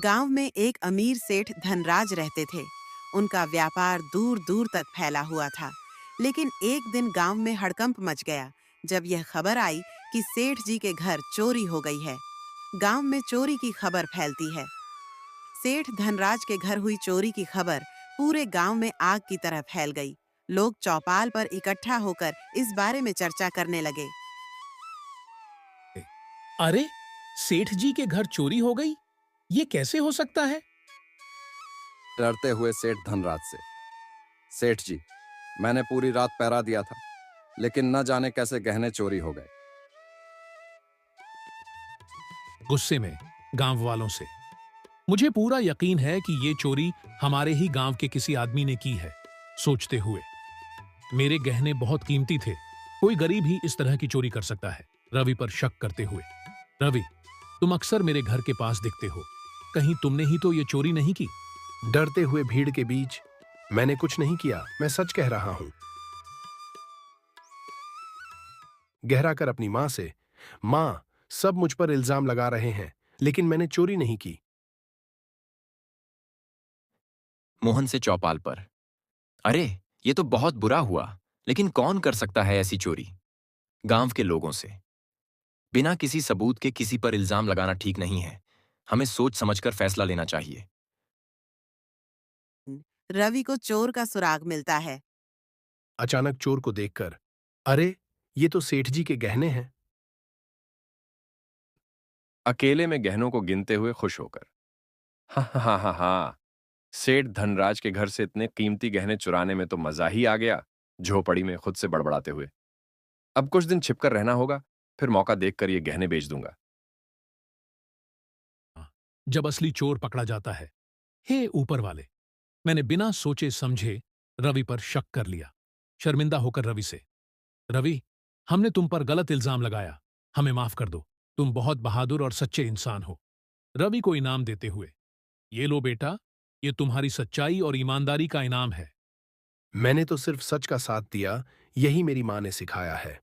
गांव में एक अमीर सेठ धनराज रहते थे। उनका व्यापार दूर दूर तक फैला हुआ था। लेकिन एक दिन गांव में हड़कंप मच गया जब यह खबर आई कि सेठ जी के घर चोरी हो गई है। गांव में चोरी की खबर फैलती है। सेठ धनराज के घर हुई चोरी की खबर पूरे गांव में आग की तरह फैल गई। लोग चौपाल पर इकट्ठा होकर इस बारे में चर्चा करने लगे। अरे, सेठ जी के घर चोरी हो गई? ये कैसे हो सकता है? डरते हुए सेठ धनराज से। सेठ जी, मैंने पूरी रात पहरा दिया था, लेकिन न जाने कैसे गहने चोरी हो गए। गुस्से में गांव वालों से, मुझे पूरा यकीन है कि ये चोरी हमारे ही गांव के किसी आदमी ने की है। सोचते हुए, मेरे गहने बहुत कीमती थे, कोई गरीब ही इस तरह की चोरी कर सकता है। रवि पर शक करते हुए, रवि, तुम अक्सर मेरे घर के पास दिखते हो, कहीं तुमने ही तो ये चोरी नहीं की? डरते हुए भीड़ के बीच, मैंने कुछ नहीं किया, मैं सच कह रहा हूं। गहरा कर अपनी मां से, मां, सब मुझ पर इल्जाम लगा रहे हैं, लेकिन मैंने चोरी नहीं की। मोहन से चौपाल पर। अरे, ये तो बहुत बुरा हुआ, लेकिन कौन कर सकता है ऐसी चोरी? गांव के लोगों से। बिना किसी सबूत के किसी पर इल्जाम लगाना ठीक नहीं है। हमें सोच समझकर फैसला लेना चाहिए। रवि को चोर का सुराग मिलता है। अचानक चोर को देखकर, अरे, ये तो सेठ जी के गहने हैं। अकेले में गहनों को गिनते हुए खुश होकर, हाँ हाँ हाँ हाँ हाँ, सेठ धनराज के घर से इतने कीमती गहने चुराने में तो मजा ही आ गया। झोपड़ी में खुद से बड़बड़ाते हुए, अब कुछ दिन छिपकर रहना होगा, फिर मौका देखकर ये गहने बेच दूंगा। जब असली चोर पकड़ा जाता है, हे ऊपर वाले, मैंने बिना सोचे समझे रवि पर शक कर लिया। शर्मिंदा होकर रवि से, रवि, हमने तुम पर गलत इल्जाम लगाया, हमें माफ कर दो। तुम बहुत बहादुर और सच्चे इंसान हो। रवि को इनाम देते हुए, ये लो बेटा, ये तुम्हारी सच्चाई और ईमानदारी का इनाम है। मैंने तो सिर्फ सच का साथ दिया, यही मेरी मां ने सिखाया है।